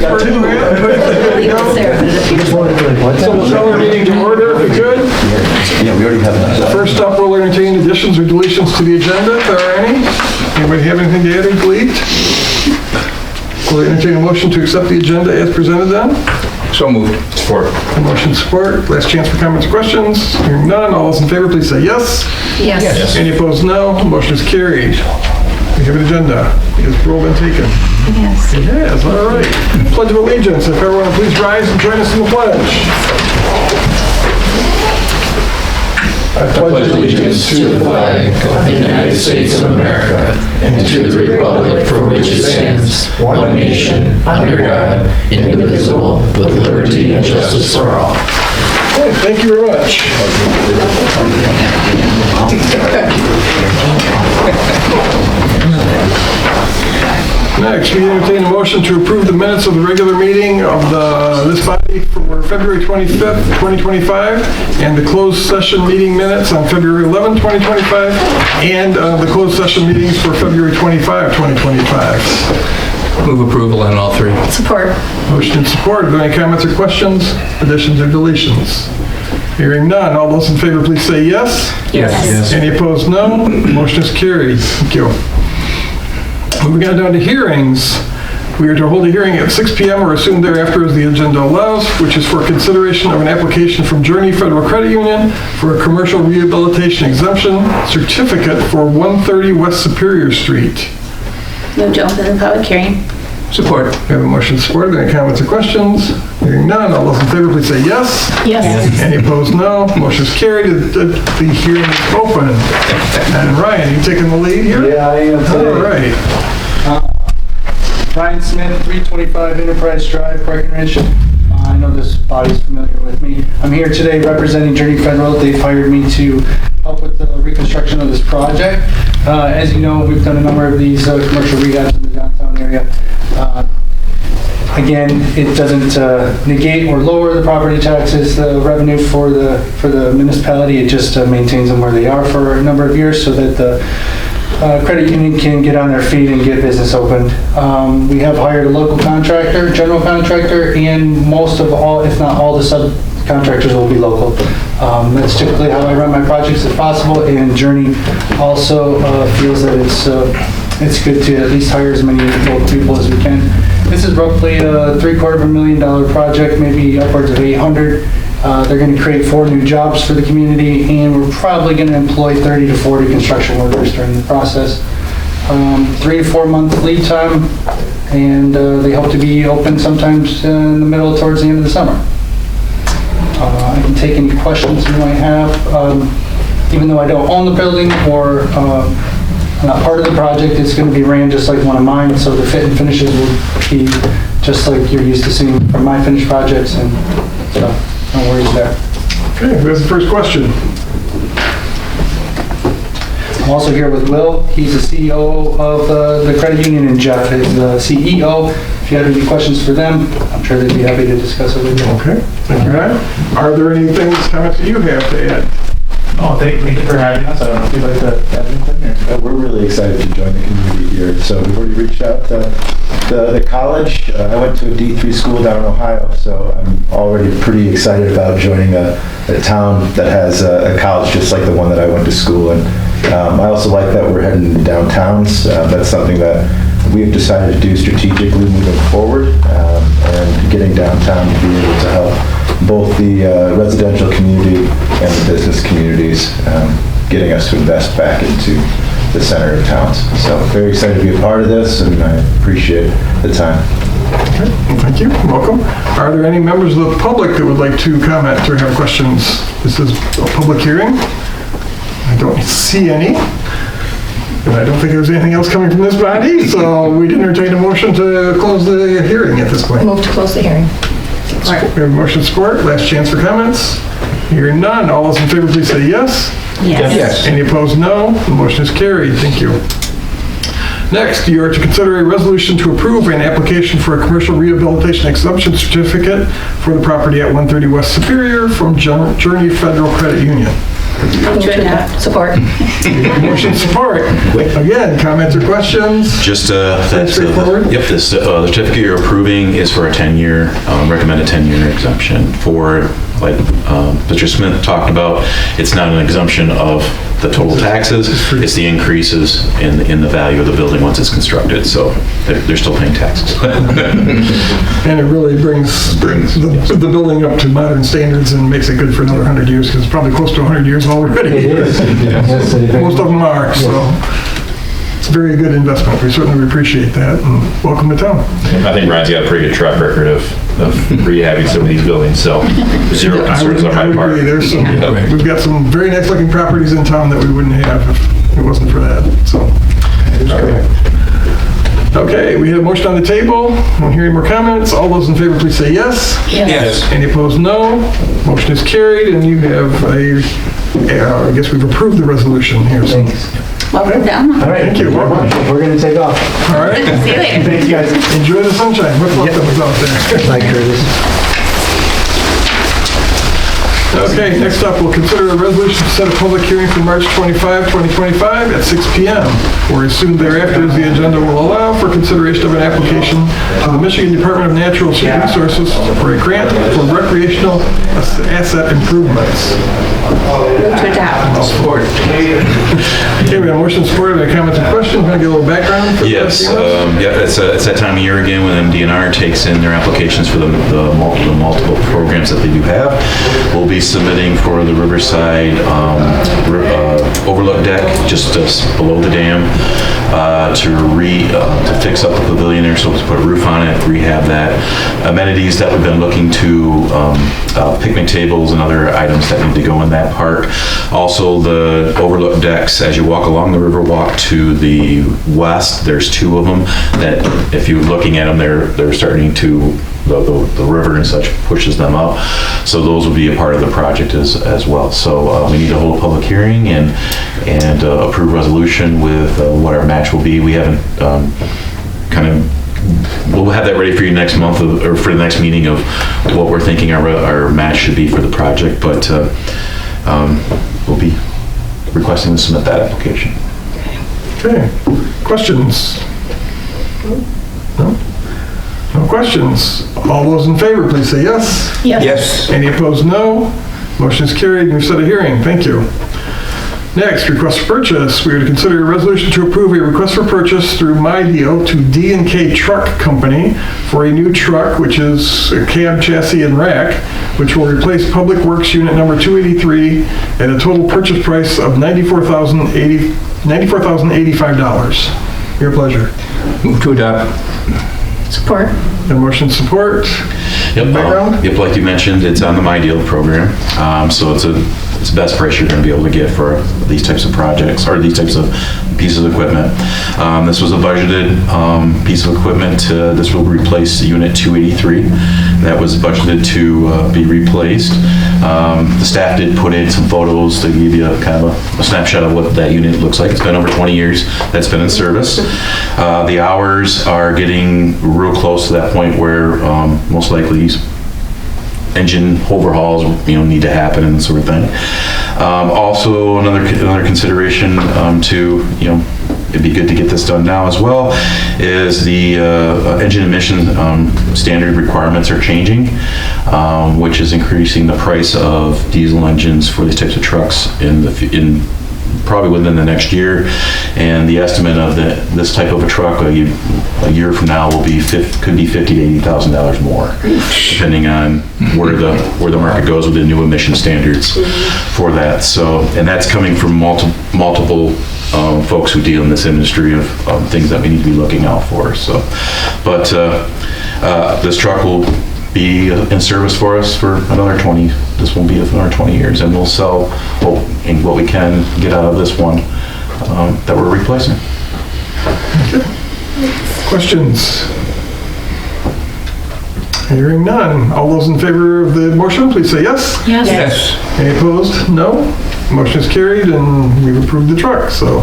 for it, Joanne? There we go. So we'll call our meeting to order if we could. Yeah, we already have that. First up, we'll entertain additions or deletions to the agenda, if there are any. Anybody have anything to add or delete? We'll entertain a motion to accept the agenda as presented then. So moved. Support. Motion support. Last chance for comments or questions. Hearing none. All those in favor, please say yes. Yes. Any opposed, no. Motion is carried. We have an agenda. Has roll been taken? Yes. It has. All right. Pledge of Allegiance. If everyone will please rise and join us in the pledge. I pledge allegiance to the flag of the United States of America and to the republic for which it stands, one nation, under God, indivisible, with liberty and justice for all. Okay, thank you very much. Next, we entertain a motion to approve the minutes of the regular meeting of this body for February 25th, 2025, and the closed session meeting minutes on February 11, 2025, and the closed session meetings for February 25, 2025. Move approval on all three. Support. Motion and support. Are there any comments or questions, additions or deletions? Hearing none. All those in favor, please say yes. Yes. Any opposed, no. Motion is carried. Thank you. Moving on down to hearings. We are to hold a hearing at 6 p.m. or as soon thereafter as the agenda allows, which is for consideration of an application from Journey Federal Credit Union for a commercial rehabilitation exemption certificate for 130 West Superior Street. Move to open the public hearing. Support. We have a motion support. Any comments or questions? Hearing none. All those in favor, please say yes. Yes. Any opposed, no. Motion is carried. The hearing is open. And Ryan, you taking the lead here? Yeah, I am today. All right. Ryan Smith, 325 Enterprise Drive, Park and Ranch. I know this body's familiar with me. I'm here today representing Journey Federal. They've hired me to help with the reconstruction of this project. As you know, we've done a number of these commercial rehabs in the downtown area. Again, it doesn't negate or lower the property taxes, the revenue for the municipality. It just maintains them where they are for a number of years so that the credit union can get on their feet and get business opened. We have hired a local contractor, general contractor, and most of all, if not all, the subcontractors will be local. That's typically how I run my projects if possible, and Journey also feels that it's good to at least hire as many local people as we can. This is roughly a $750,000 project, maybe upwards of 800. They're going to create 4 new jobs for the community, and we're probably going to employ 30 to 40 construction workers during the process. 3 to 4 month lead time, and they hope to be open sometimes in the middle towards the end of the summer. I can take any questions you might have. Even though I don't own the building or I'm not part of the project, it's going to be ran just like one of mine, so the fit and finishes will be just like you're used to seeing from my finished projects, and so no worries there. Okay, who has the first question? I'm also here with Will. He's the CEO of the credit union, and Jeff is the CEO. If you have any questions for them, I'm sure they'd be happy to discuss it with you. Okay, thank you, Ryan. Are there any things, comments that you have to add? Oh, thank you for having us. I don't know if you'd like to add anything here. We're really excited to join the community here. So we've already reached out to the college. I went to a D3 school down in Ohio, so I'm already pretty excited about joining a town that has a college just like the one that I went to school in. I also like that we're heading to downtowns. That's something that we've decided to do strategically moving forward, and getting downtown to be able to help both the residential community and the business communities, getting us to invest back into the center of towns. So very excited to be a part of this, and I appreciate the time. Okay, well, thank you. Welcome. Are there any members of the public that would like to comment or have questions? This is a public hearing. I don't see any. And I don't think there's anything else coming from this body, so we'd entertain a motion to close the hearing at this point. Move to close the hearing. We have a motion support. Last chance for comments. Hearing none. All those in favor, please say yes. Yes. Any opposed, no. The motion is carried. Thank you. Next, you are to consider a resolution to approve an application for a commercial rehabilitation exemption certificate for the property at 130 West Superior from Journey Federal Credit Union. Move to adopt. Support. Motion support. Again, comments or questions? Just Pretty straightforward? Yep, this the certificate you're approving is for a 10-year, recommended 10-year exemption for, like Mr. Smith talked about, it's not an exemption of the total taxes, it's the increases in the value of the building once it's constructed, so they're still paying taxes. And it really brings the building up to modern standards and makes it good for another 100 years, because it's probably close to 100 years already. It is. Yes, it is. Most of them are, so it's a very good investment. We certainly appreciate that, and welcome to town. I think Ryan's got a pretty good track record of rehabbing some of these buildings, so zero concerns on I my would part. agree. There's some, we've got some very nice looking properties in town that we wouldn't have if it wasn't for that, so. That is correct. Okay, we have a motion on the table. I don't hear any more comments. All those in favor, please say yes. Yes. Any opposed, no. Motion is carried, and you have I guess we've approved the resolution here, so. Thanks. Welcome down. All right. Thank you. Welcome. We're going to take off. All right, See you later. Thanks, guys. enjoy the sunshine. Much luck that was out there. Bye, Curtis. Okay, next up, we'll consider a resolution to set a public hearing for March 25, 2025 at 6 p.m. or as soon thereafter as the agenda will allow for consideration of an application to the Michigan Department of Natural Resources for a grant for recreational asset improvements. Move to adopt. Support. Okay, we have motion supported. Any comments or questions? Want to get a little background? For Yes, the rest yeah, it's that time of year again when MDNR takes in their applications for the multiple programs that they do have. We'll be submitting for the Riverside overlook deck just below the dam to fix up the pavilion there, so to put a roof on it, rehab that. Amenities that we've been looking to, picnic tables and other items that need to go in that park. Also, the overlook decks, as you walk along the river walk to the west, there's two of them that if you're looking at them, they're starting to, the river and such pushes them up. So those will be a part of the project as well. So we need to hold a public hearing and approve resolution with what our match will be. We haven't we'll have that ready for you next month or for the next meeting of what we're thinking our match should be for the project, but we'll be requesting to submit that application. Okay, questions? No? No questions. All those in favor, please say yes. Yes. Any opposed, no. Motion is carried, and we've set a hearing. Thank you. Next, request for purchase. We are to consider a resolution to approve a request for purchase through MyDeal to D&K Truck Company for a new truck, which is a cab chassis and rack, which will replace Public Works Unit Number 283 at a total purchase price of $94,085. Your pleasure. Move to adopt. Support. And motion support. Yep, Background? yep, like you mentioned, it's on the MyDeal program. So it's the best price you're going to be able to get for these types of projects or these types of pieces of equipment. This was a budgeted piece of equipment. This will replace Unit 283. That was budgeted to be replaced. The staff did put in some photos to give you kind of a snapshot of what that unit looks like. It's been over 20 years that's been in service. The hours are getting real close to that point where most likely engine overhauls, need to happen and that sort of thing. Also, another consideration to, it'd be good to get this done now as well, is the engine emission standard requirements are changing, which is increasing the price of diesel engines for these types of trucks in probably within the next year, and the estimate of this type of a truck a year from now could be $50,000 to $80,000 more, depending on where the market goes with the new emission standards for that. So, and that's coming from multiple folks who deal in this industry of things that we need to be looking out for. So, but this truck will be in service for us for another 20. This will be for another 20 years, and we'll sell what we can get out of this one that we're replacing. Questions? Hearing none. All those in favor of the motion, please say yes. Yes. Any opposed? No. Motion is carried, and we've approved the truck. So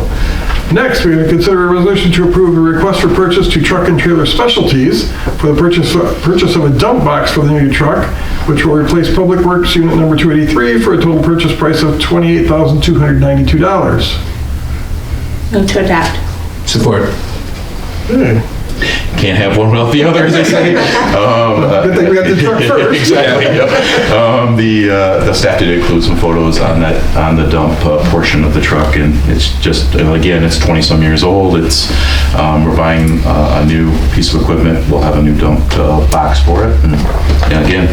Next, we're going to consider a resolution to approve a request for purchase to Truck and Trailer Specialties for the purchase of a dump box for the new truck, which will replace Public Works Unit Number 283 for a total purchase price of $28,292. Move to adopt. Support. Okay. Can't have one without the other, as they say. Good thing we got the truck first. Exactly, yep. The staff did include some photos on the dump portion of the truck, and it's just, again, it's 20-some years old. We're buying a new piece of equipment. We'll have a new dump box for it, and again,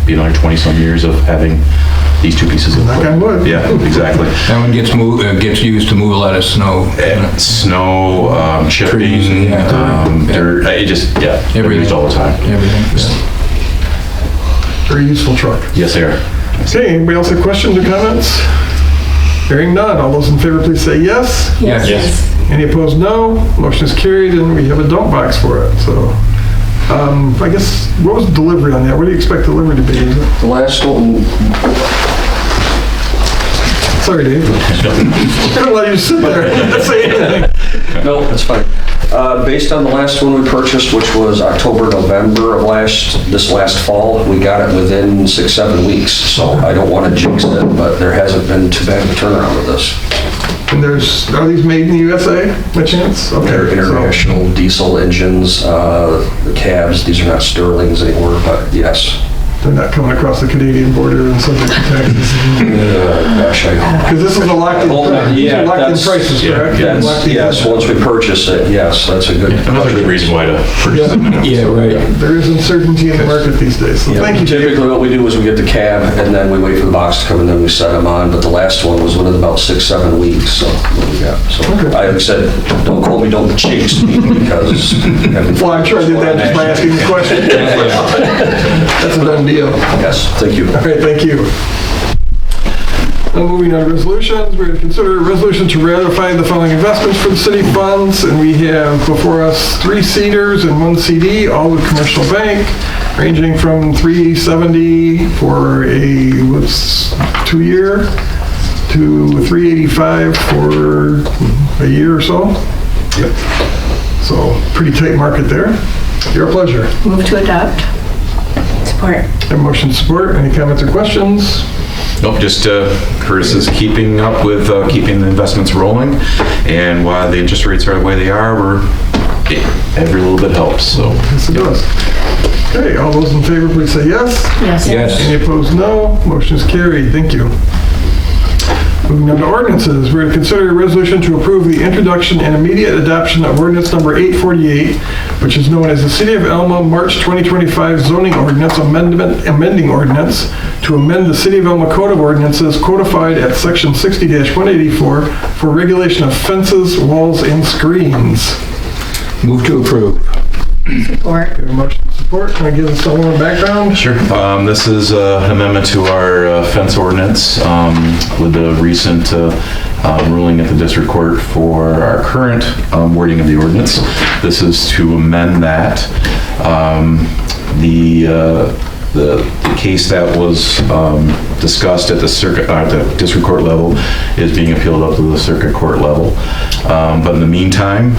be another 20-some years of having these two pieces of Knock on equipment. wood. Yeah, exactly. That one gets used to move a lot of snow. Snow, chipping, Trees, yeah. dirt, it just, yeah, they're used all the time. Everything. Very useful truck. Yes, sir. Okay, anybody else have questions or comments? Hearing none, all those in favor, please say yes. Yes. Any opposed, no. Motion is carried, and we have a dump box for it, so. I guess, what was delivery on that? What do you expect delivery to be? Is it? The last one, Sorry, Dave. I'm gonna let you sit there and not say anything. no, that's fine. Based on the last one we purchased, which was October, November of this last fall, we got it within 6-7 weeks. So I don't want to jinx it, but there hasn't been too bad of a turnaround with this. And are these made in the USA by chance? Okay, They're international diesel engines, the cabs, these are not Sterlings anymore, but yes. They're not coming across the Canadian border and subject to taxes. Gosh, I hope. Because this is a locked-in that's- prices, correct? Locked in. Yes, once we purchase it, yes, that's a good. Another good reason why to purchase it now. Yeah, right. There is uncertainty in the market these days, so Yeah, thank you, Dave. typically what we do is we get the cab and then we wait for the box to come and then we set them on, but the last one was within about 6-7 weeks, so what we got. So I said, don't call me, don't jinx me, because. Well, I'm sure I did that just by asking the question. That's a done deal. Yes, thank you. All right, thank you. Now moving on to resolutions, we're going to consider a resolution to ratify the following investments for the city funds, and we have before us 3 CDers and 1 CD, all with Commercial Bank, ranging from $370 for a 2-year to $385 for a year or so. Yep. So pretty tight market there. Your pleasure. Move to adopt. Support. Have motion support. Any comments or questions? Nope, just Curtis is keeping up with keeping the investments rolling, and while the interest rates are the way they are, every little bit helps, so. Yes, it does. Okay, all those in favor, please say yes. Yes. Any opposed, no. Motion is carried. Thank you. Moving on to ordinances, we're going to consider a resolution to approve the introduction and immediate adoption of ordinance number 848, which is known as the City of Elma March 2025 zoning ordinance amending ordinance to amend the City of Elma Code of Ordinances codified at section 60-184 for regulation of fences, walls, and screens. Move to approve. Support. We have a motion to support. Can I give us a little more background? Sure. This is an amendment to our fence ordinance with the recent ruling at the district court for our current wording of the ordinance. This is to amend that. The case that was discussed at the district court level is being appealed up to the circuit court level. But in the meantime,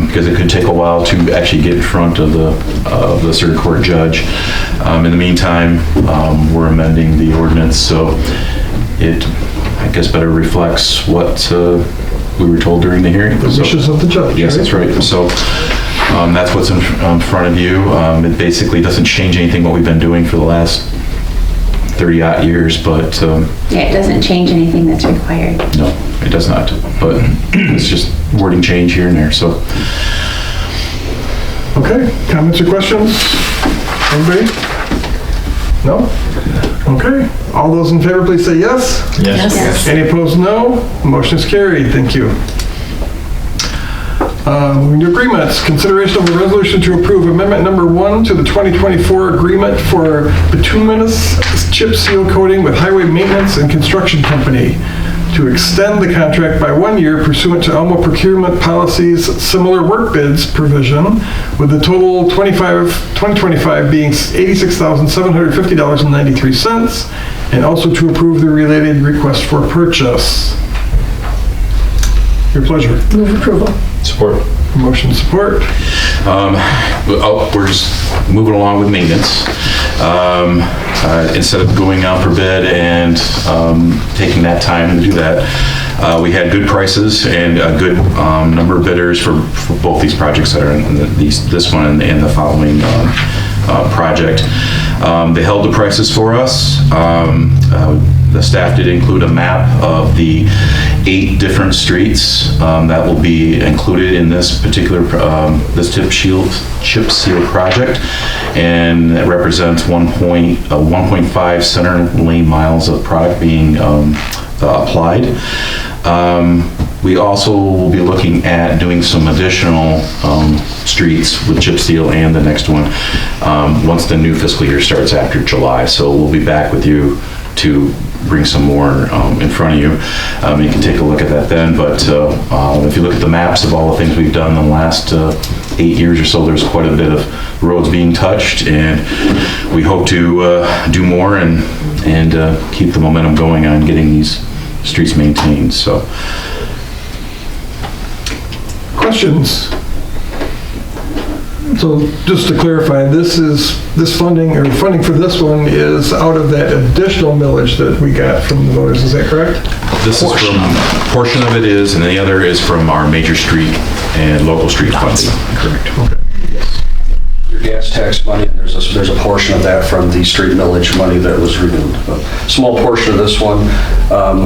because it could take a while to actually get in front of the circuit court judge, in the meantime, we're amending the ordinance so it, I guess, better reflects what we were told during the hearing. The wishes of the judge. Yes, that's right. So that's what's in front of you. It basically doesn't change anything what we've been doing for the last 30-odd years, but... Yeah, it doesn't change anything that's required. No, it does not, but it's just wording change here and there, so... Okay, comments or questions? Anybody? No? Okay, all those in favor, please say yes. Yes. Any opposed, no. Motion is carried. Thank you. Moving to agreements, consideration of a resolution to approve amendment number 1 to the 2024 agreement for bituminous chip seal coating with Highway Maintenance and Construction Company to extend the contract by 1 year pursuant to Elma procurement policies similar work bids provision, with the total 2025 being $86,750.93, and also to approve the related request for purchase. Your pleasure. Move approval. Support. Motion support. We're just moving along with maintenance. Instead of going out for bid and taking that time to do that, we had good prices and a good number of bidders for both these projects that are in this one and the following project. They held the prices for us. The staff did include a map of the 8 different streets that will be included in this particular this chip seal project, and it represents 1.5 center lane miles of product being applied. We also will be looking at doing some additional streets with chip seal and the next one once the new fiscal year starts after July. So we'll be back with you to bring some more in front of you. You can take a look at that then, but if you look at the maps of all the things we've done in the last 8 years or so, there's quite a bit of roads being touched, and we hope to do more and keep the momentum going on getting these streets maintained. So, Questions? So just to clarify, this funding for this one is out of that additional millage that we got from the voters, is that correct? this is from, portion of it is, and the other is from our major street and local street funding. Correct. Okay. Your gas tax money, and there's a portion of that from the street millage money that was renewed. A small portion of this one.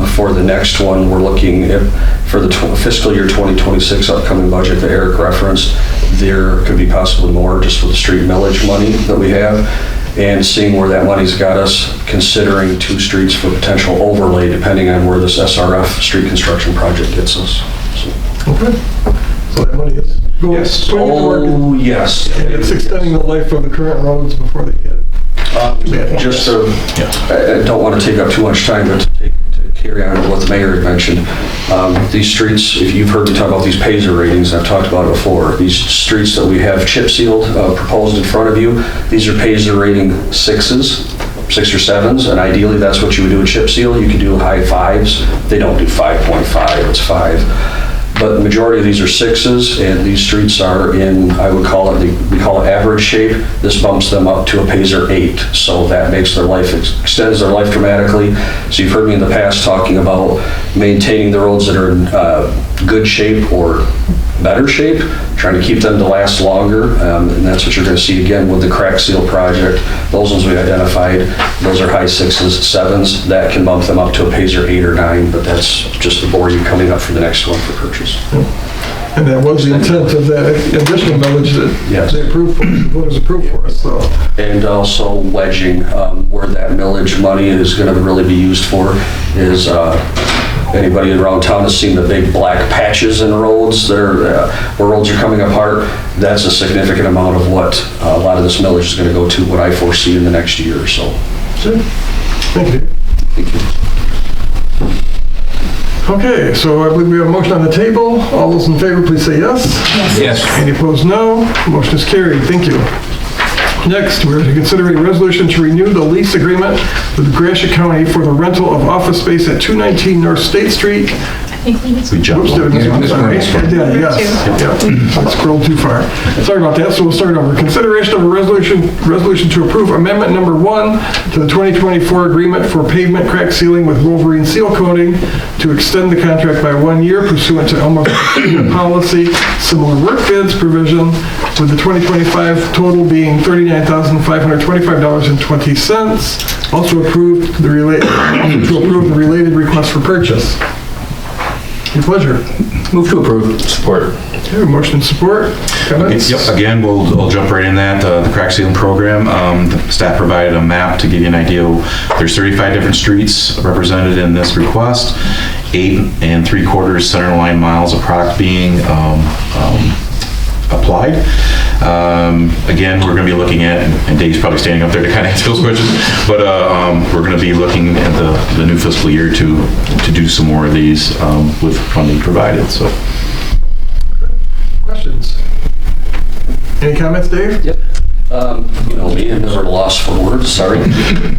For the next one, we're looking at, for the fiscal year 2026 upcoming budget that Eric referenced, there could be possibly more just with the street millage money that we have, and seeing where that money's got us, considering 2 streets for potential overlay depending on where this SRF street construction project gets us. Okay. So that money is going, Yes. putting it to work, Oh, yes. and it's extending the life of the current roads before they get Just to, I don't want to take up too much time, but to carry on with what the mayor had mentioned, these streets, if you've heard me talk about these Paisley ratings, I've talked about it before, these streets that we have chip sealed, proposed in front of you, these are Paisley rating 6s, 6 or 7s, and ideally that's what you would do with chip seal. You could do high 5s. They don't do 5.5, it's 5. But the majority of these are 6s, and these streets are in, I would call it, we call it average shape. This bumps them up to a Paisley 8, so that makes their life, extends their life dramatically. So you've heard me in the past talking about maintaining the roads that are in good shape or better shape, trying to keep them to last longer, and that's what you're going to see again with the crack seal project. Those ones we identified, those are high 6s, 7s. That can bump them up to a Paisley 8 or 9, but that's just the board coming up for the next one for purchase. And that was the intent of that additional millage that Yes. they approved for, the voters approved for us, so. And also wedging, where that millage money is going to really be used for is, anybody around town has seen the big black patches in roads that are, where roads are coming apart. That's a significant amount of what a lot of this millage is going to go to, what I foresee in the next year or so. Sure. Thank you. Thank you. Okay, so I believe we have a motion on the table. All those in favor, please say yes. Yes. Any opposed, no. Motion is carried. Thank you. Next, we're to consider a resolution to renew the lease agreement with Gratiot County for the rental of office space at 219 North State Street. We jumped. Oops, did I miss one? Yeah, Sorry. this one. Yeah, yes. Yeah. I scrolled too far. Sorry about that, so we'll start over. Consideration of a resolution to approve amendment number 1 to the 2024 agreement for pavement crack sealing with Wolverine Seal Coating to extend the contract by 1 year pursuant to Elma policy, similar work bids provision, with the 2025 total being $39,525.20. Also approved the related request for purchase. Your pleasure. Move to approve. Support. Okay, motion and support. Comments? Yep, again, I'll jump right in that, the crack sealing program. The staff provided a map to give you an idea. There's 35 different streets represented in this request, 8 3/4 center line miles of product being applied. Again, we're going to be looking at, and Dave's probably standing up there to kind of answer those questions, but we're going to be looking at the new fiscal year to do some more of these with funding provided. So. Questions? Any comments, Dave? Yep. You know me, I'm never at a loss for words. sorry.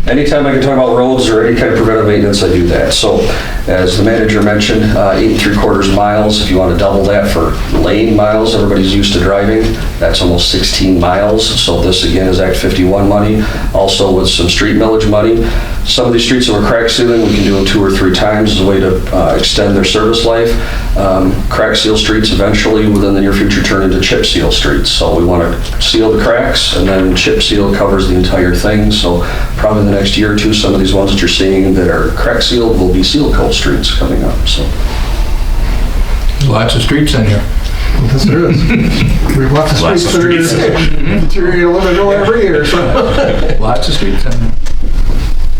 Anytime I can talk about roads or any kind of preventive maintenance, I do that. So as the manager mentioned, 8 3/4 miles, if you want to double that for lane miles, everybody's used to driving, that's almost 16 miles. So this again is Act 51 money, also with some street millage money. Some of these streets that were crack sealing, we can do them 2 or 3 times as a way to extend their service life. Crack seal streets eventually within the near future turn into chip seal streets. So we want to seal the cracks and then chip seal covers the entire thing. So probably in the next year or two, some of these ones that you're seeing that are crack sealed will be seal coat streets coming up. So Lots of streets in here. Yes, there is. We have lots of Lots of streets that are deteriorating a little bit every year, so. Lots of streets in here.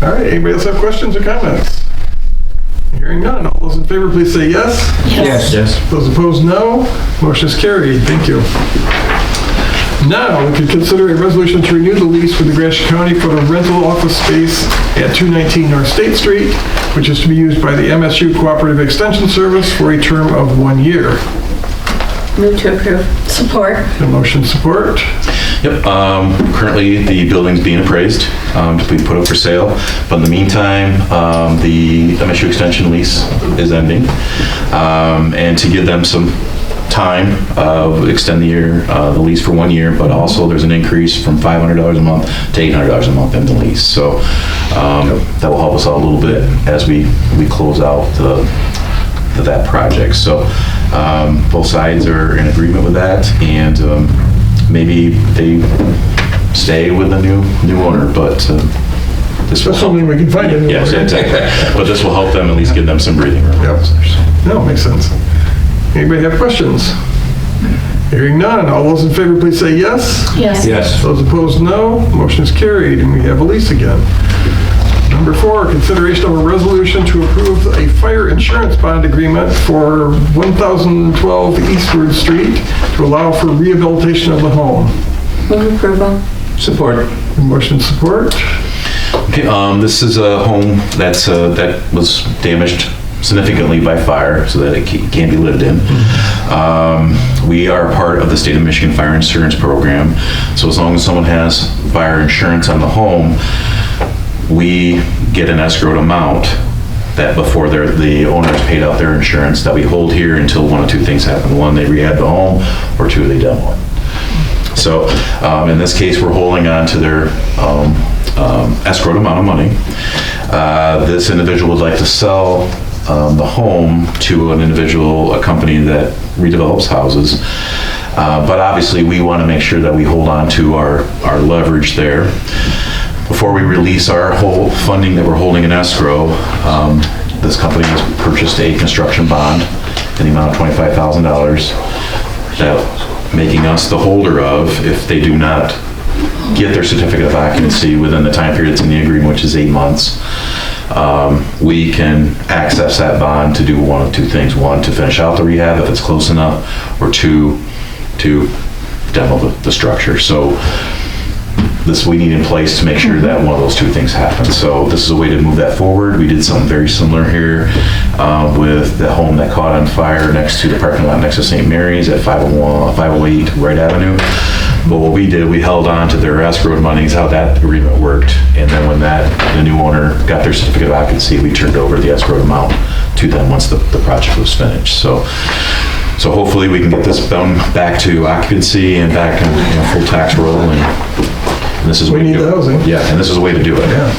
All right, anybody else have questions or comments? Hearing none, all those in favor, please say yes. Yes. Those opposed, no. Motion is carried. Thank you. Now, we could consider a resolution to renew the lease with the Gratiot County for the rental office space at 219 North State Street, which is to be used by the MSU Cooperative Extension Service for a term of 1 year. Move to approve. Support. The motion support. Yep, currently the building's being appraised to be put up for sale, but in the meantime, the MSU extension lease is ending. And to give them some time, extend the lease for 1 year, but also there's an increase from $500 a month to $800 a month in the lease. So that will help us out a little bit as we close out that project. So both sides are in agreement with that, and maybe they stay with the new owner, but this will That's help. something we can find in. Yes, exactly. But this will help them at least give them some breathing room. Yep. No, makes sense. Anybody have questions? Hearing none, all those in favor, please say yes. Yes. Yes. Those opposed, no. Motion is carried, and we have a lease again. Number 4, consideration of a resolution to approve a fire insurance bond agreement for 1012 Eastward Street to allow for rehabilitation of the home. Move approval. Support. Motion support. Okay, this is a home that was damaged significantly by fire, so that it can't be lived in. We are part of the state of Michigan fire insurance program, so as long as someone has fire insurance on the home, we get an escrowed amount that before the owners paid out their insurance that we hold here until 1 of 2 things happen. 1, they rehab the home, or 2, they demo it. So in this case, we're holding on to their escrowed amount of money. This individual would like to sell the home to a company that redevelops houses. But obviously, we want to make sure that we hold on to our leverage there. Before we release our whole funding that we're holding in escrow, this company has purchased a construction bond in the amount of $25,000, that making us the holder of, if they do not get their certificate of occupancy within the time period that's in the agreement, which is 8 months, we can access that bond to do 1 of 2 things. 1, to finish out the rehab if it's close enough, or 2, to demo the structure. So this we need in place to make sure that 1 of those 2 things happens. So this is a way to move that forward. We did something very similar here with the home that caught on fire next to the parking lot next to St. Mary's at 508 Wright Avenue. But what we did, we held on to their escrowed monies, how that agreement worked, and then when the new owner got their certificate of occupancy, we turned over the escrowed amount to them once the project was finished. So hopefully we can get this done back to occupancy and back in full tax roll, and this is a way to do it. We need the housing. Yeah, and this is a way to do it. Yeah.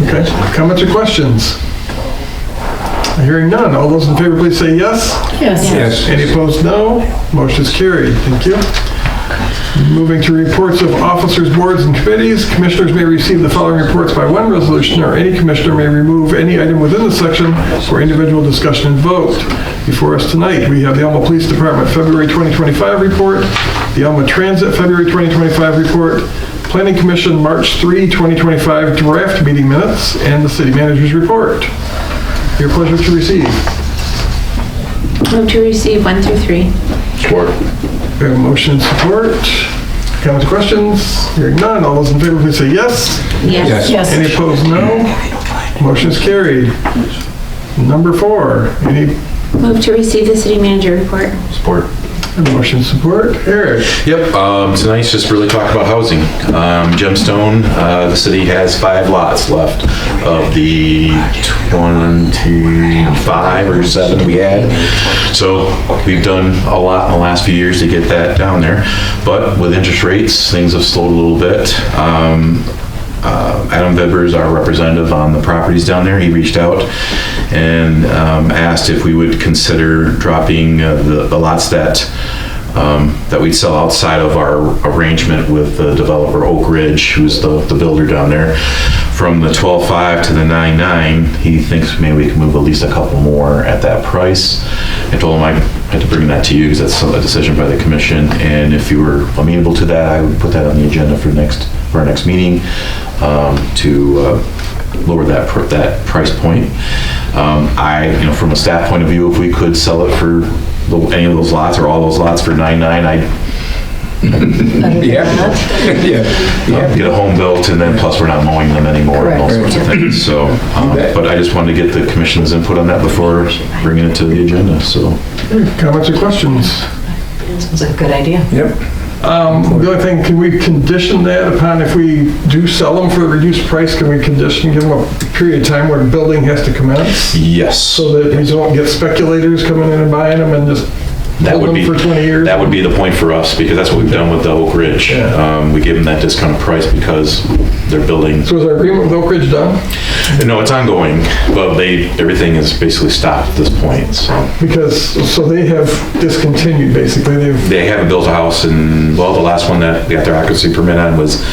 Okay. Comments or questions? Hearing none, all those in favor, please say yes. Yes. Any opposed, no. Motion is carried. Thank you. Moving to reports of officers, boards, and committees, commissioners may receive the following reports by one resolution, or any commissioner may remove any item within the section for individual discussion and vote. Before us tonight, we have the Alma Police Department February 2025 report, the Alma Transit February 2025 report, Planning Commission March 3, 2025 draft meeting minutes, and the city manager's report. Your pleasure to receive. Move to receive 1 through 3. Support. We have a motion and support. Comments, questions? Hearing none, all those in favor, please say yes. Yes. Any opposed, no. Motion is carried. Number 4, any Move to receive the city manager report. Support. Motion support. Eric? Yep, tonight's just really talk about housing. Gemstone, the city has 5 lots left of the 25 or 7 we had. So we've done a lot in the last few years to get that down there. But with interest rates, things have slowed a little bit. Adam Weber is our representative on the properties down there. He reached out and asked if we would consider dropping the lots that we'd sell outside of our arrangement with the developer Oak Ridge, who's the builder down there, from the 12.5 to the 9.9. He thinks maybe we can move at least a couple more at that price. I told him I had to bring that to you because that's a decision by the commission, and if you were amenable to that, I would put that on the agenda for our next meeting to lower that price point. From a staff point of view, if we could sell it for any of those lots or all those lots for 9.9, get a home built, and then plus we're not mowing them anymore and all sorts of things. So, but I just wanted to get the commission's input on that before bringing it to the agenda. So, Comments or questions? Sounds like a good idea. Yep. The only thing, can we condition that upon if we do sell them for a reduced price, can we give them a period of time where the building has to commence? yes. So that we don't get speculators coming in and buying them and just hold them for 20 years? That would be the point for us, because that's what we've done with the Oak Ridge. Yeah. We gave them that discounted price because they're building. So is our agreement with Oak Ridge done? No, it's ongoing, but everything is basically stopped at this point. So they have discontinued, basically. They haven't built a house, and the last one that they got their occupancy permit on was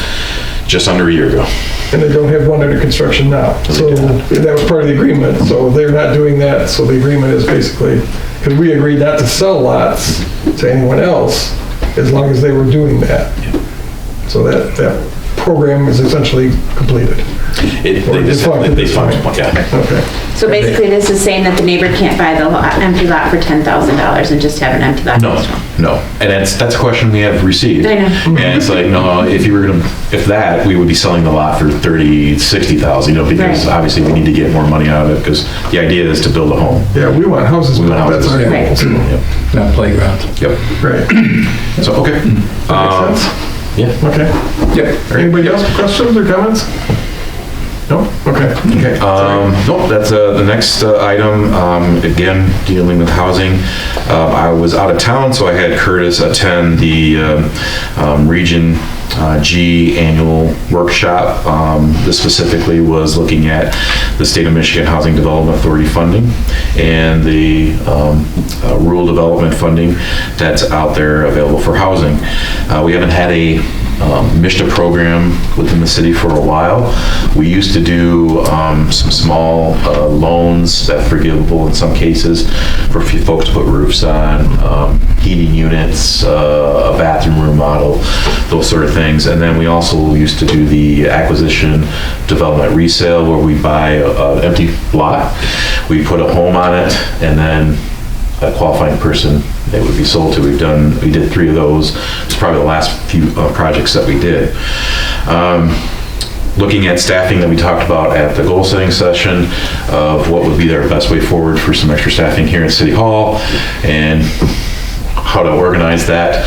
just under a year ago. And they don't have one under construction now. So that was part of the agreement. So they're not doing that. So the agreement is basically, because we agreed not to sell lots to anyone else as long as they were doing that. So that program is essentially completed. They defunct, yeah. Okay. So basically, this is saying that the neighbor can't buy the empty lot for $10,000 and just have an empty lot. No. And that's a question we have received. I know. And it's like, no, if we would be selling the lot for $30,000, $60,000, because obviously we need to get more money out of it, because the idea is to build a home. Yeah, we want houses. We want houses. That's our Right. goal. Yep. Not playground. Yep. Right. So, okay. Makes sense? Yeah. Okay. Yep. Anybody else with questions or comments? No? Okay. Okay, nope, that's the next item, again, dealing with housing. I was out of town, so I had Curtis attend the Region G annual workshop. This specifically was looking at the State of Michigan Housing Development Authority funding and the rural development funding that's out there available for housing. We haven't had a MISHDA program within the city for a while. We used to do some small loans that are forgivable in some cases for a few folks to put roofs on, heating units, a bathroom remodel, those sort of things. And then we also used to do the acquisition development resale, where we buy an empty lot, we put a home on it, and then a qualifying person they would be sold to. We did 3 of those. It's probably the last few projects that we did. Looking at staffing that we talked about at the goal setting session of what would be our best way forward for some extra staffing here at City Hall and how to organize that.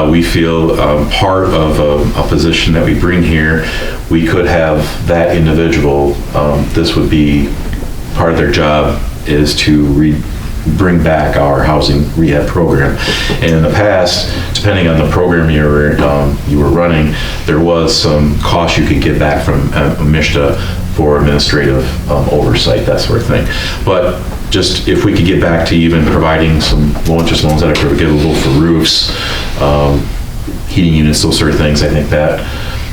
We feel part of a position that we bring here, we could have that individual, this would be part of their job is to bring back our housing rehab program. And in the past, depending on the program you were running, there was some cost you could get back from MISHDA for administrative oversight, that sort of thing. But just if we could get back to even providing some low-interest loans that are forgivable for roofs, heating units, those sort of things, I think that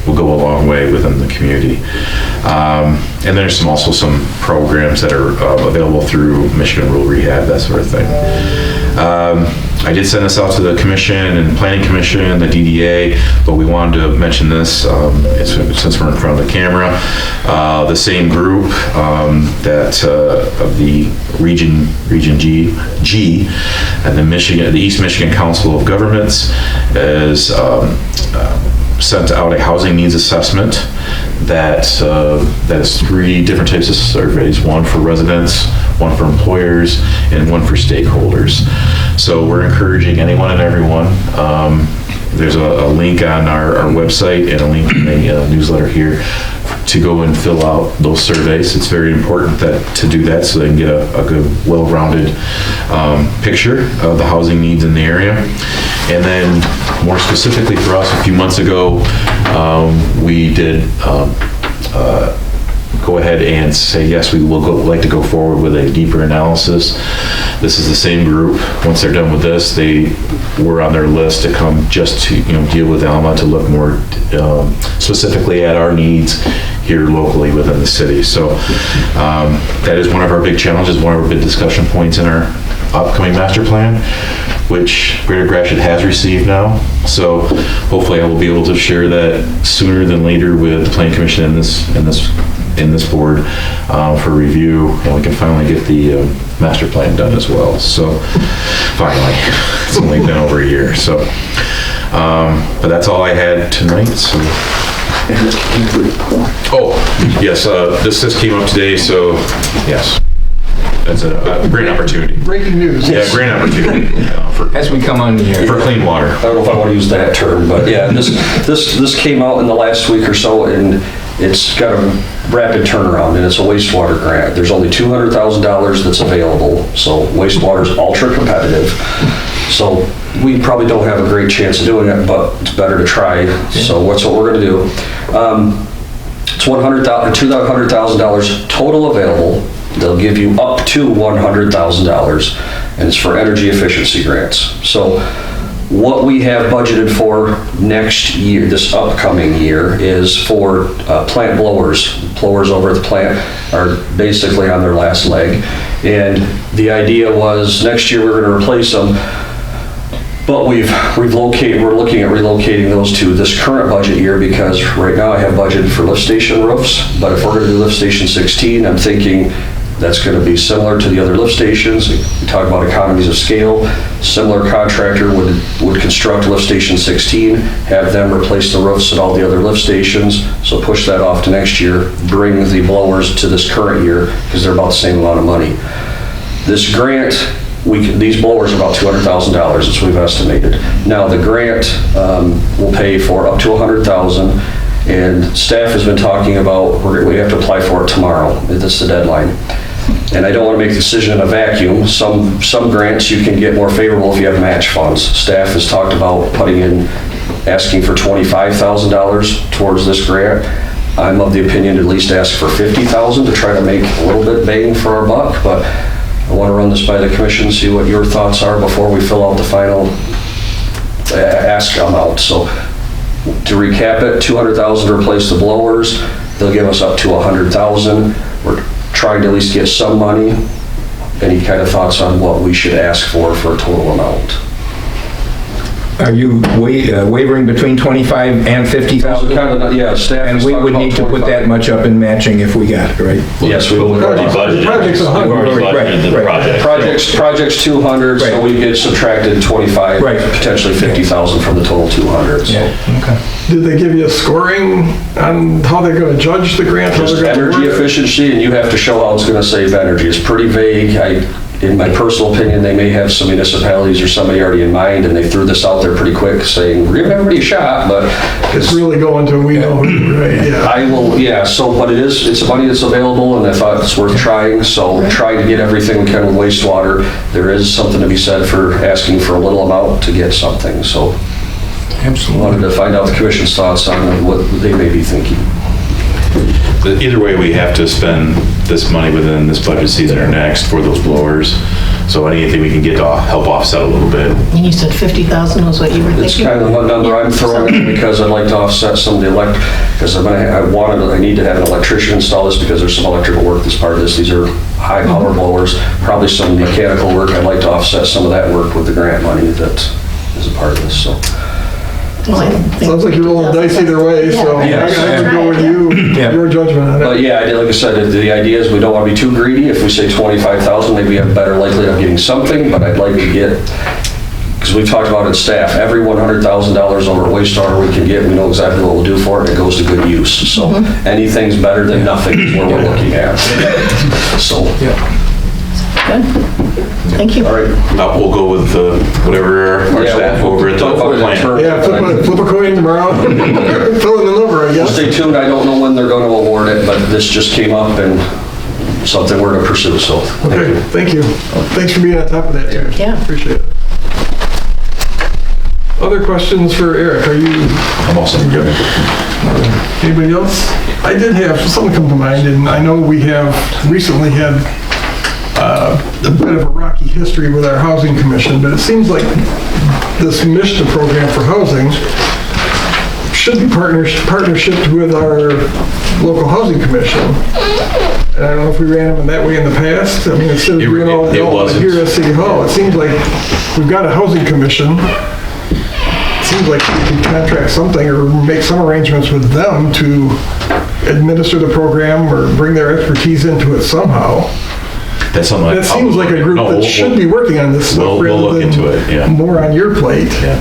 will go a long way within the community. And there's also some programs that are available through Michigan Rural Rehab, that sort of thing. I did send this out to the commission and planning commission, the DDA, but we wanted to mention this since we're in front of the camera. The same group that of the Region G and the East Michigan Council of Governments has sent out a housing needs assessment that is 3 different types of surveys, one for residents, one for employers, and one for stakeholders. So we're encouraging anyone and everyone. There's a link on our website and a link in the newsletter here to go and fill out those surveys. It's very important to do that so they can get a good, well-rounded picture of the housing needs in the area. And then more specifically for us, a few months ago, we did go ahead and say, yes, we will like to go forward with a deeper analysis. This is the same group. Once they're done with this, they were on their list to come just to, deal with Alma, to look more specifically at our needs here locally within the city. So that is one of our big challenges, one of our big discussion points in our upcoming master plan, which Greater Gratiot has received now. So hopefully I will be able to share that sooner than later with the Planning Commission in this board for review, and we can finally get the master plan done as well. So finally, it's only been over a year. So, but that's all I had tonight. So. Oh, yes, this came up today, so yes. That's a great opportunity. Breaking news. Yeah, great opportunity As we come on the air. for clean water. I don't know if I want to use that term, but yeah, this came out in the last week or so, and it's got a rapid turnaround, and it's a wastewater grant. There's only $200,000 that's available, so wastewater is ultra competitive. So we probably don't have a great chance of doing it, but it's better to try. So what's what we're going to do? It's $200,000 total available. They'll give you up to $100,000, and it's for energy efficiency grants. So what we have budgeted for next year, this upcoming year, is for plant blowers. Blowers over at the plant are basically on their last leg. And the idea was next year we're going to replace them, but we're looking at relocating those to this current budget year, because right now I have budgeted for lift station roofs, but if we're going to do lift station 16, I'm thinking that's going to be similar to the other lift stations. We talk about economies of scale. Similar contractor would construct lift station 16, have them replace the roofs at all the other lift stations, so push that off to next year, bring the blowers to this current year, because they're about the same amount of money. This grant, these blowers are about $200,000, that's what we've estimated. Now the grant will pay for up to $100,000, and staff has been talking about, we have to apply for it tomorrow. That's the deadline. And I don't want to make a decision in a vacuum. Some grants you can get more favorable if you have match funds. Staff has talked about asking for $25,000 towards this grant. I'm of the opinion to at least ask for $50,000 to try to make a little bit bang for our buck, but I want to run this by the commission, see what your thoughts are before we fill out the final ask amount. So to recap it, $200,000 to replace the blowers. They'll give us up to $100,000. We're trying to at least get some money. Any kind of thoughts on what we should ask for a total amount? Are you wavering between 25 and 50,000? Yeah, staff. And we would need to put that much up in matching if we got it, right? Yes, we We've will. already budgeted. Project's 100. We've already budgeted the Right. project. Project's 200, so Right. we get subtracted 25, Right. potentially 50,000 from the total 200. So. Okay. Did they give you a scoring on how they're going to judge the grant? How Just they're gonna energy award it? efficiency, and you have to show how it's going to save energy. It's pretty vague. In my personal opinion, they may have some municipalities or somebody already in mind, and they threw this out there pretty quick, saying, we're giving everybody a shot, but It's really going to, we know, right, yeah. but it's money that's available, and I thought it's worth trying, so trying to get everything we can with wastewater. There is something to be said for asking for a little amount to get something, so. Absolutely. Wanted to find out the commission's thoughts on what they may be thinking. Either way, we have to spend this money within this budget season or next for those blowers. So anything we can get to help offset a little bit. And you said 50,000 was what you were It's thinking? kind of the number I'm throwing in because I'd like to offset some of the because I need to have an electrician install this because there's some electrical work that's part of this. These are high power blowers, probably some mechanical work. I'd like to offset some of that work with the grant money that is a part of this, so. Sounds like you're rolling dice either way, so I would go with you, your judgment on it. But yeah, like I said, the idea is we don't want to be too greedy. If we say 25,000, maybe we have a better likelihood of getting something, but I'd like to get, because we've talked about in staff, every $100,000 over wastewater we can get, we know exactly what we'll do for it, and it goes to good use. So anything's better than nothing is where we're looking at. So. Thank you. All right. We'll go with whatever our Yeah, staff we'll over at the talk about that plan. term. Yeah, flip a coin tomorrow. Fill in the number, I guess. Stay tuned, I don't know when they're going to award it, but this just came up and something we're to pursue, so. Okay, thank you. Thanks for being on top of that, too. Yeah. Appreciate it. Other questions for Eric? Are you I'm also good. Anybody else? I did have something come to mind, and I know we have recently had a bit of a rocky history with our housing commission, but it seems like this MISHDA program for housing should be partnership with our local housing commission. And I don't know if we ran them in that way in the past. I mean, instead of doing all It wasn't. here at City Hall, it seems like we've got a housing commission. Seems like we could contract something or make some arrangements with them to administer the program or bring their expertise into it somehow. That's something like. That seems like a group that should be working on this stuff We'll look rather into it, yeah. than more on your plate. Yeah,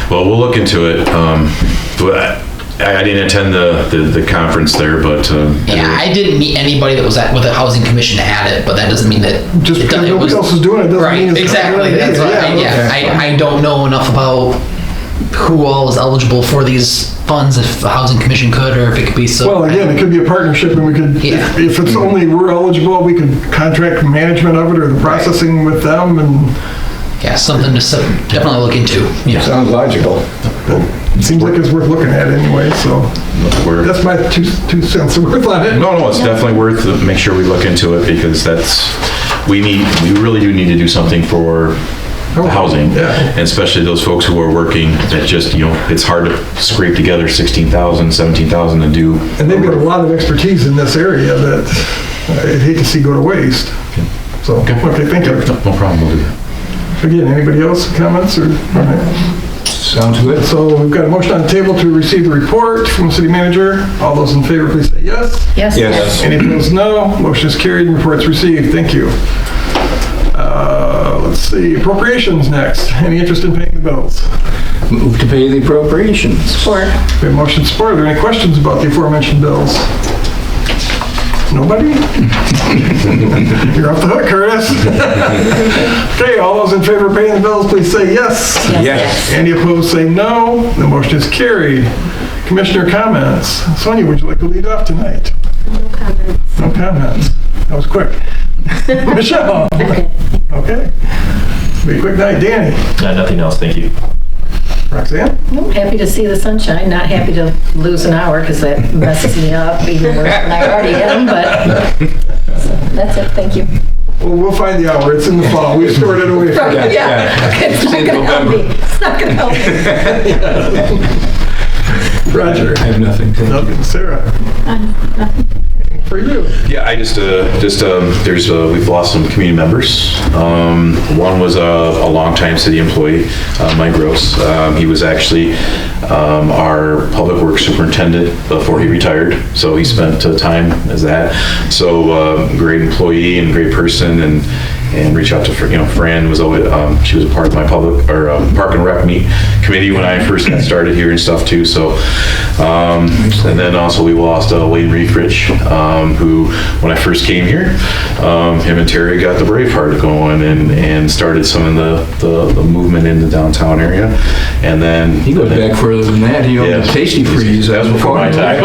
well, we'll look into it. But I didn't attend the conference there, but. Yeah, I didn't meet anybody that was with the housing commission at it, but that doesn't mean that. Just because nobody else is doing it doesn't Right, mean it's. exactly, that's why, I don't know enough about who all is eligible for these funds, if the housing commission could, or if it could be so. Well, again, it could be a partnership and we could, Yeah. if it's only we're eligible, we could contract management of it or the processing with them and Yeah, something to definitely look into, yeah. Sounds logical. it seems like it's worth looking at anyway, so We're- that's my two cents worth on it. No, it's definitely worth to make sure we look into it because we really do need to do something for housing. Yeah. And especially those folks who are working that just, it's hard to scrape together 16,000, 17,000 to do. And they've got a lot of expertise in this area that I'd hate to see go to waste. So, okay, thank you. No problem, we'll do that. Again, anybody else comments or? All right. Sounds good. So we've got a motion on the table to receive the report from the city manager. All those in favor, please say yes. Yes. Yes. Any opposed, no. Motion is carried and reports received. Thank you. Let's see, appropriations next. Any interest in paying the bills? Move to pay the appropriations. Support. We have motion support. Are there any questions about the aforementioned bills? Nobody? You're off the hook, Curtis. Okay, all those in favor of paying the bills, please say yes. Yes. Any opposed, say no. The motion is carried. Commissioner comments. Sonia, would you like to lead off tonight? No comments. No comments. That was quick. Michelle? Okay. Be a quick night. Danny? Nothing else, thank you. Roxanne? Happy to see the sunshine, not happy to lose an hour because that messes me up even worse than I already am, but so that's it, thank you. Well, we'll find the hour. It's in the fall. We've stored it away for you. Yeah, it's not gonna help me. It's not gonna help me. Roger? I have nothing. Thank you. Nothing. Sarah? Anything for you? Yeah, we've lost some community members. One was a longtime city employee, Mike Gross. He was actually our public works superintendent before he retired, so he spent time as that. So great employee and great person, and reach out to Fran was always she was a part of my park and rec committee when I first got started here and stuff too. So and then also we lost Wayne Riefrich, who when I first came here, him and Terry got the Braveheart going and started some of the movement in the downtown area. And then He goes back further than that. He owned a Tasty Freeze. that was before my time.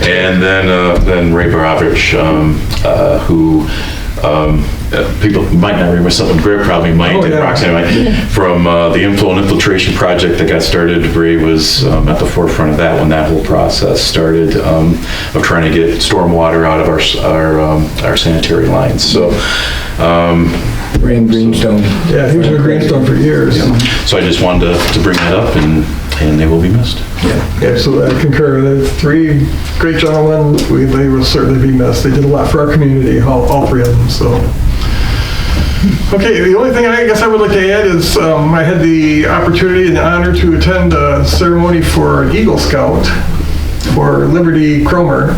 And then Ray Barovich, who people might not remember, something Greg probably might, Oh, and yeah. Roxanne might, from the inflow and infiltration project that got started. Ray was at the forefront of that when that whole process started, of trying to get stormwater out of our sanitary lines. So Ran Greenstone. Yeah, he was with Greenstone for years. so I just wanted to bring that up, and they will be missed. Absolutely, I concur. The three great gentlemen, they will certainly be missed. They did a lot for our community, all three of them, so. Okay, the only thing I guess I would like to add is I had the opportunity and the honor to attend a ceremony for an Eagle Scout for Liberty Cromer,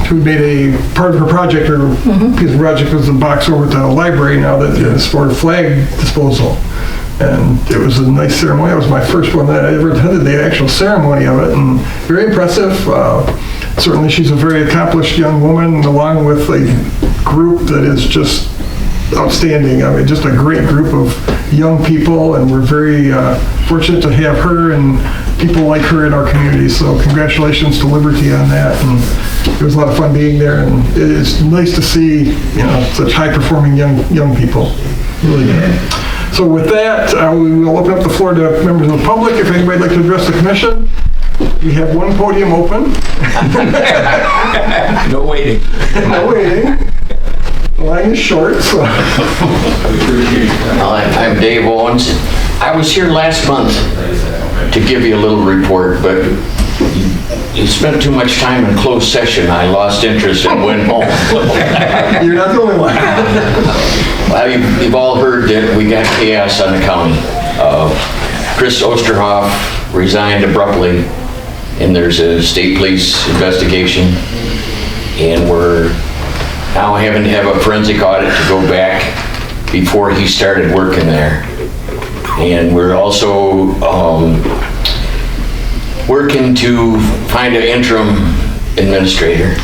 who made a part of her project, or piece of project was a box over at the library now that is for flag disposal. And it was a nice ceremony. It was my first one that I ever attended the actual ceremony of it, and very impressive. Certainly she's a very accomplished young woman, along with a group that is just outstanding. I mean, just a great group of young people, and we're very fortunate to have her and people like her in our community. So congratulations to Liberty on that. And it was a lot of fun being there, and it's nice to see, such high-performing young people. Really good. So with that, we will open up the floor to members of the public. If anybody would like to address the commission, we have one podium open. No waiting. No waiting. The line is short, so. I'm Dave Owens. I was here last month to give you a little report, but you spent too much time in closed session. I lost interest and went home. You're not the only one. Well, you've all heard that we got chaos on the county. Chris Osterhoff resigned abruptly, and there's a state police investigation, and we're now having to have a forensic audit to go back before he started working there. And we're also working to find an interim administrator.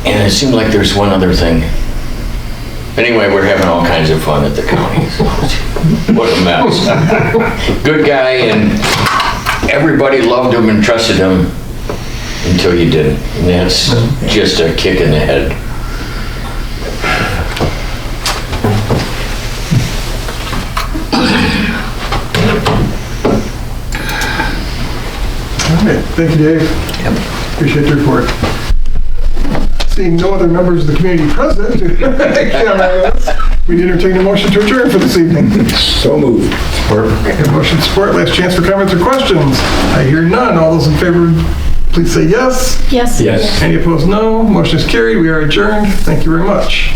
And it seemed like there's one other thing. Anyway, we're having all kinds of fun at the county. What a mess. Good guy, and everybody loved him and trusted him until you didn't. And that's just a kick in the head. All right, thank you, Dave. Appreciate the report. Seeing no other members of the community present, we entertain a motion to adjourn for this evening. So moved. Support. Motion support. Last chance for comments or questions. I hear none. All those in favor, please say yes. Yes. Yes. Any opposed, no. Motion is carried. We are adjourned. Thank you very much.